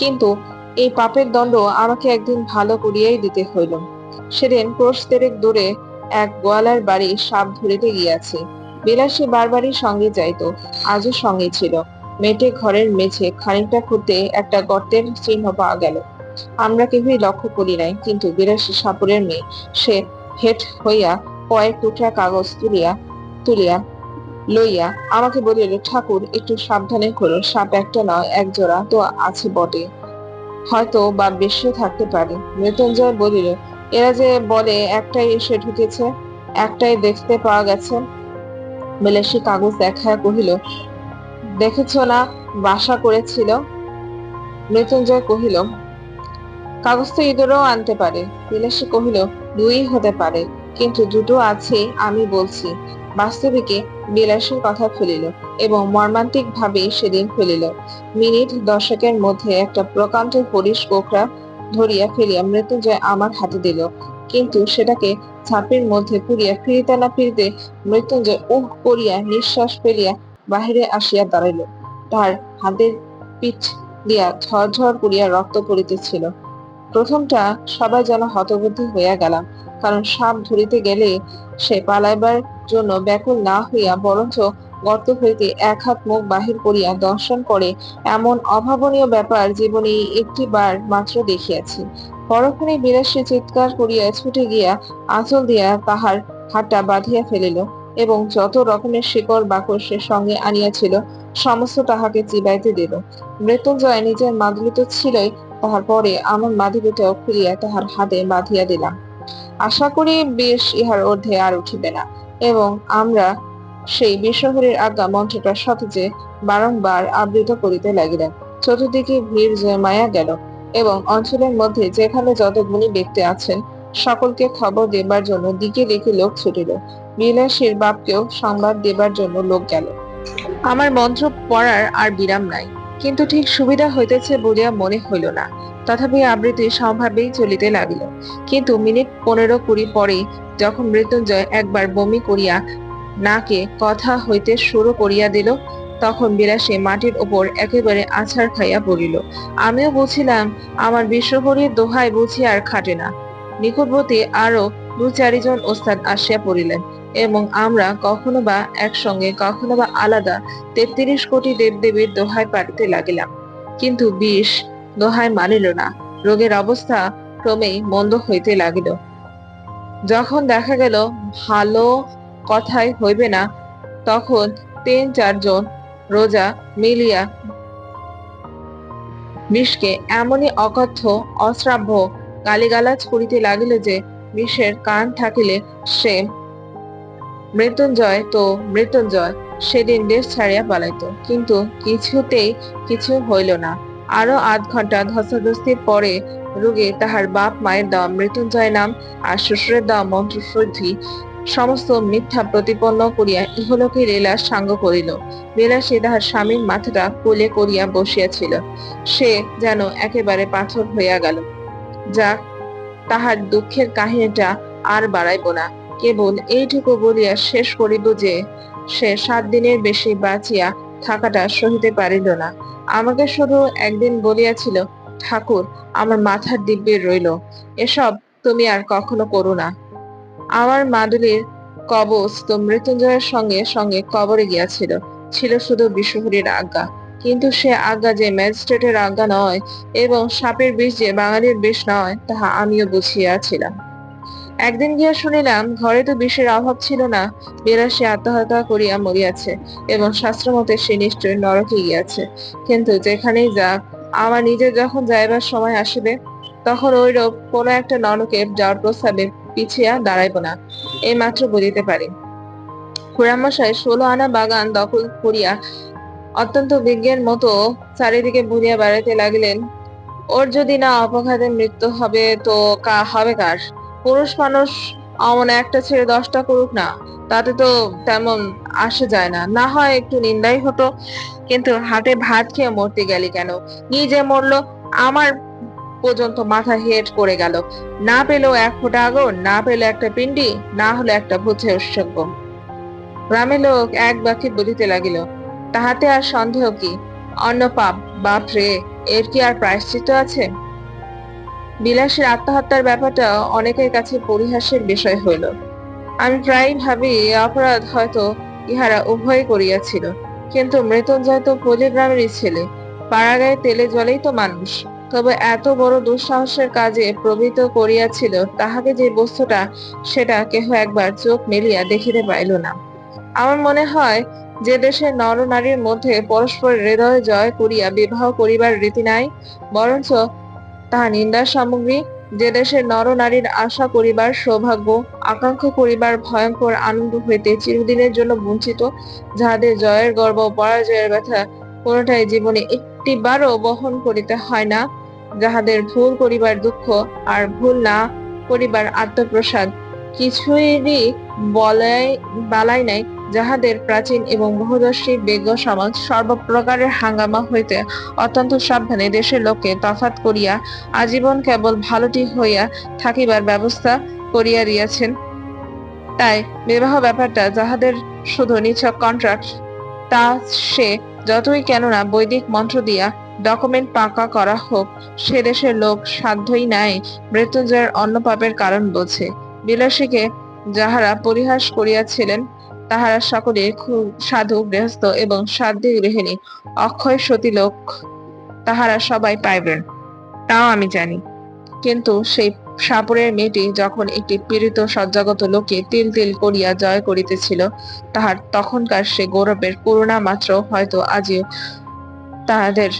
Speaker 1: কিন্তু এই পাপের দণ্ড আমাকে একদিন ভালো করিয়াই দিতে হইল। সেদিন ক্রোশ 3 দূরে এক গোয়ালার বাড়ি সাপ ধরিতে গিয়াছে। বিলাসী বারবারই সঙ্গে যাইত, আজও সঙ্গে ছিল। মেটে ঘরের মেঝে খানিকটা খুঁড়তে একটা গর্তের চিহ্ন পাওয়া গেল। আমরা কেউই লক্ষ্য করি নাই, কিন্তু বিলাসী সাপুরের মেয়ে, সে হেট হইয়া কয়েক টুকরা কাগজ তুলিয়া তুলিয়া লইয়া আমাকে বলিল, ঠাকুর একটু সাবধানে করো, সাপ একটা নয়, 1 জোড়া তো আছে বটে, হয়তো বা বেশিও থাকতে পারে। মৃত্যুঞ্জয় বলিল, এরা যে বলে একটাই এসে ঢুকেছে, একটাই দেখতে পাওয়া গেছে। বিলাসী কাগজ দেখায় কহিল, দেখেছ না বাসা করেছিল? মৃত্যুঞ্জয় কহিল, কাগজ তো ইঁদুরও আনতে পারে। বিলাসী কহিল, 2ই হতে পারে, কিন্তু দুটো আছে আমি বলছি। বাস্তবিকে বিলাসীর কথা ফেলিল, এবং মর্মান্তিক ভাবে সেদিন ফেলিল। মিনিট 10 মধ্যে একটা প্রকাণ্ড হরিশ কোকড়া ধরিয়া ফেলিয়া মৃত্যুঞ্জয় আমার হাতে দিল, কিন্তু সেটাকে ছাপের মধ্যে পুরিয়া ফিরিতে না ফিরিতে মৃত্যুঞ্জয় উহ করিয়া নিঃশ্বাস ফেলিয়া বাহিরে আসিয়া দাঁড়াইল। তার হাতের পিঠ দিয়া ঝরঝর করিয়া রক্ত পড়িতেছিল। প্রথমটা সবাই যেন হতবুদ্ধি হইয়া গেলাম, কারণ সাপ ধরিতে গেলে সে পালাইবার জন্য ব্যাকুল না হইয়া বরঞ্চ গর্ত হইতে 1 হাত মুখ বাহির করিয়া দর্শন করে, এমন অভাবনীয় ব্যাপার জীবনে একটি বার মাত্র দেখিয়াছি। পরক্ষণে বিলাসী চিৎকার করিয়া ছুটে গিয়া আঁচল দিয়া তাহার হাতটা বাঁধিয়া ফেলিল, এবং যত রকমের শিকড় বাকড় সে সঙ্গে আনিয়াছিল সমস্ত তাহাকে চিবাইতে দিল। মৃত্যুঞ্জয় নিজের মাদুলি তো ছিলই, তাহার পরে আমার মাদুলিটাও খুলিয়া তাহার হাতে বাঁধিয়া দিলাম। আশা করি বেশ ইহার ঊর্ধ্বে আর উঠিবে না, এবং আমরা সেই বিশ্বহরীর আজ্ঞা মন্ত্রটার সাথে যে বারংবার আবৃত করিতে লাগিলেন। চতুর্দিকে ভিড় জমাইয়া গেল এবং অঞ্চলের মধ্যে যেখানে যত গুণী ব্যক্তি আছেন সকলকে খবর দেবার জন্য দিকে দিকে লোক ছুটিল। বিলাসীর বাপকেও সংবাদ দেবার জন্য লোক গেল। আমার মন্ত্র পড়ার আর বিরাম নাই, কিন্তু ঠিক সুবিধা হইতেছে বলিয়া মনে হইল না। তথাপি আবৃত্তি স্বভাবেই চলিতে লাগিল। কিন্তু মিনিট 15-20 পরে যখন মৃত্যুঞ্জয় একবার বমি করিয়া নাকে কথা হইতে শুরু করিয়া দিল, তখন বিলাসী মাটির উপর একেবারে আছাড় খাইয়া পড়িল। আমিও বুঝিলাম আমার বিশ্বহরীর দোহাই বুঝি আর খাটে না। নিকটবর্তী আরো 2-4 জন ওস্তাদ আসিয়া পড়িলেন এবং আমরা কখনো বা একসঙ্গে কখনো বা আলাদা 33 কোটি দেবদেবীর দোহাই পাড়িতে লাগিলাম। কিন্তু বিষ দোহাই মানিল না। রোগের অবস্থা ক্রমেই মন্দ হইতে লাগিল। যখন দেখা গেল ভালো কথাই হইবে না, তখন 3-4 জন রোজা মিলিয়া বিষকে এমনই অকথ্য অশ্রাব্য গালিগালাজ করিতে লাগিল যে বিষের কান থাকিলে সে মৃত্যুঞ্জয় সেদিন দেশ ছাড়িয়া পালাইত। কিন্তু কিছুতেই কিছু হইল না। আরো আধ ঘন্টা ধস্তাধস্তির পরে রোগী তাহার বাপ মায়ের দেওয়া মৃত্যুঞ্জয় নাম আর শ্বশুরের দেওয়া মন্ত্রশুদ্ধি সমস্ত মিথ্যা প্রতিপন্ন করিয়া ইহলোকে লীলা সাঙ্গ করিল। বিলাসী তাহার স্বামীর মাথাটা কোলে করিয়া বসিয়াছিল। সে যেন একেবারে পাথর হইয়া গেল। যাক, তাহার দুঃখের কাহিনীটা আর বাড়াইব না, কেবল এইটুকু বলিয়া শেষ করিব যে সে 7 দিনের বেশি বাঁচিয়া থাকাটা সহিতে পারিল না। আমাকে শুধু একদিন বলিয়াছিল, ঠাকুর, আমার মাথার দিব্যি রইল, এসব তুমি আর কখনো করো না। আমার মাদুলির কবচ তো মৃত্যুঞ্জয়ের সঙ্গে সঙ্গে কবরে গিয়াছিল, ছিল শুধু বিশ্বহরীর আজ্ঞা। কিন্তু সে আজ্ঞা যে ম্যাজিস্ট্রেটের আজ্ঞা নয় এবং সাপের বিষ যে বাঙালির বিষ নয়, তাহা আমিও বুঝিয়াছিলাম। একদিন গিয়া শুনিলাম ঘরে তো বিষের অভাব ছিল না, বিলাসী আত্মহত্যা করিয়া মরিয়াছে এবং শাস্ত্রমতে সে নিশ্চয় নরকে গিয়াছে। কিন্তু যেখানেই যাক, আমার নিজের যখন যাইবার সময় আসিবে, তখন ওইরূপ কোন একটা নরকে যাওয়ার প্রস্তাবে পিছিয়া দাঁড়াইব না, এই মাত্র বলিতে পারি। খুড়ামশাই 16 আনা বাগান দখল করিয়া অত্যন্ত বিজ্ঞের মতো চারিদিকে ঘুরিয়া বেড়াইতে লাগিলেন। ওর যদি না অপঘাতে মৃত্যু হবে তো হবে কার? পুরুষ মানুষ অমন একটা ছেড়ে 10টা করুক না, তাতে তো তেমন আসে যায় না, না হয় একটু নিন্দাই হতো। কিন্তু হাতে ভাত খেয়ে মরতে গেলি কেন? নিজে মরলো, আমার পর্যন্ত মাথা হেট করে গেল। না পেলো 1 ফোঁটা আগুন, না পেলো একটা পিণ্ডি, না হলো একটা ভূতে উৎসর্গ। গ্রামের লোক এক বাক্যে বলিতে লাগিল, তাহাতে আর সন্দেহ কি? অন্য পাপ, বাপ রে, এর কি আর প্রায়শ্চিত্ত আছে? বিলাসের আত্মহত্যার ব্যাপারটা অনেকের কাছে পরিহাসের বিষয় হইল। আমি প্রায়ই ভাবি অপরাধ হয়তো ইহারা উভয় করিয়াছিল, কিন্তু মৃত্যুঞ্জয় তো পল্লীগ্রামেরই ছেলে, পাড়াগাঁয়ে তেলে জলেই তো মানুষ। তবে এত বড় দুঃসাহসের কাজে প্রবৃত্ত করিয়াছিল, তাহাকে যে বস্তুটা সেটা কেহ একবার চোখ মেলিয়া দেখিতে পাইল না। আমার মনে হয়, যে দেশে নর নারীর মধ্যে পরস্পর হৃদয় জয় করিয়া বিবাহ করিবার রীতি নাই, বরঞ্চ তাহা নিন্দার সামগ্রী। যে দেশে নর নারীর আশা করিবার সৌভাগ্য, আকাঙ্ক্ষা করিবার ভয়ঙ্কর আনন্দ হইতে চিরদিনের জন্য বঞ্চিত, যাহাদের জয়ের গর্ব, পরাজয়ের ব্যথা কোনটাই জীবনে একটিবারও বহন করিতে হয় না, যাহাদের ভুল করিবার দুঃখ আর ভুল না করিবার আত্মপ্রসাদ কিছুইরই বালাই নাই, যাহাদের প্রাচীন এবং বহুদর্শী বিজ্ঞ সমাজ সর্বপ্রকারের হাঙ্গামা হইতে অত্যন্ত সাবধানে দেশের লোককে তফাৎ করিয়া আজীবন কেবল ভালোটি হইয়া থাকিবার ব্যবস্থা করিয়া দিয়াছেন। তাই বিবাহ ব্যাপারটা যাহাদের শুধু নিছক কন্ট্রাক্ট, তা সে যতই কেননা বৈদিক মন্ত্র দিয়া ডকুমেন্ট পাকা করা হোক, সে দেশের লোক সাধ্যই নাই মৃত্যুঞ্জয়ের অন্য পাপের কারণ বোঝে। বিলাসীকে যাহারা পরিহাস করিয়াছিলেন, তাহারা সকলে খুব সাধু গৃহস্থ এবং সাধ্বী গৃহিণী, অক্ষয় সতী লোক, তাহারা সবাই পাইবেন, তাও আমি জানি। কিন্তু সেই সাপুরের মেয়েটি যখন একটি পীড়িত শয্যাগত লোকে তিল তিল করিয়া জয় করিতেছিল, তাহার তখনকার সে গৌরবের করুণা মাত্র হয়তো আজিও তাহাদের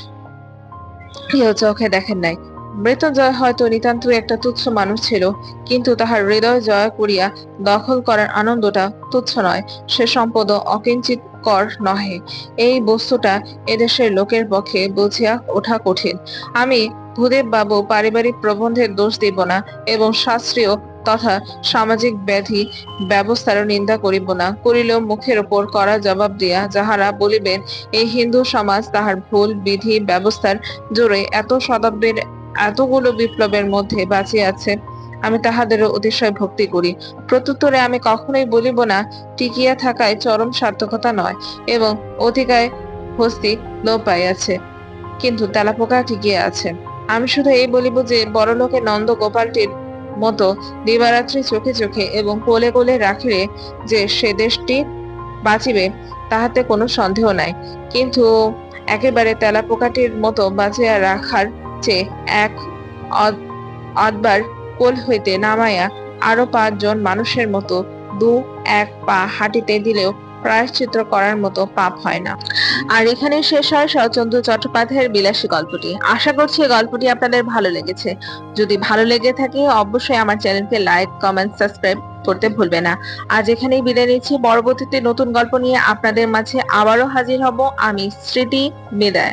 Speaker 1: কেউ চোখে দেখেন নাই। মৃত্যুঞ্জয় হয়তো নিতান্তই একটা তুচ্ছ মানুষ ছিল, কিন্তু তাহার হৃদয় জয় করিয়া দখল করার আনন্দটা তুচ্ছ নয়, সে সম্পদও অকিঞ্চিত কর নহে। এই বস্তুটা এদেশের লোকের পক্ষে বুঝিয়া ওঠা কঠিন। আমি ভূদেব বাবু পারিবারিক প্রবন্ধের দোষ দিব না এবং শাস্ত্রীয় তথা সামাজিক ব্যাধি ব্যবস্থারও নিন্দা করিব না, করিলেও মুখের ওপর কড়া জবাব দিয়া যাহারা বলিবেন এই হিন্দু সমাজ তাহার ভুল বিধি ব্যবস্থার জোরে এত শতাব্দীর এতগুলো বিপ্লবের মধ্যে বাঁচিয়ে আছে, আমি তাহাদেরও অতিশয় ভক্তি করি। প্রত্যুত্তরে আমি কখনোই বলিব না টিকিয়া থাকায় চরম সার্থকতা নয় এবং অতিকায় হস্তি লোপ পাইয়াছে, কিন্তু তেলাপোকা টিকিয়া আছে। আমি শুধু এই বলিব যে বড়লোকের নন্দ গোপালটির মতো দিবারাত্রি চোখে চোখে এবং কোলে কোলে রাখিলে যে সে দেশটি বাঁচিবে তাহাতে কোনো সন্দেহ নাই, কিন্তু একেবারে তেলাপোকাটির মতো বাঁচিয়া রাখার চেয়ে এক অদবার কোল হইতে নামাইয়া আরো 5 জন মানুষের মতো এক পা হাঁটিতে দিলেও প্রায়শ্চিত্ত করার মতো পাপ হয় না। আর এখানে শেষ হয় শরৎচন্দ্র চট্টোপাধ্যায়ের বিলাসী গল্পটি। আশা করছি এই গল্পটি আপনাদের ভালো লেগেছে। যদি ভালো লেগে থাকে অবশ্যই আমার চ্যানেলকে লাইক, কমেন্ট, সাবস্ক্রাইব করতে ভুলবে না। আজ এখানেই বিদায় নিচ্ছি। পরবর্তীতে নতুন গল্প নিয়ে আপনাদের মাঝে আবারও হাজির হব। আমি স্মৃতি। বিদায়।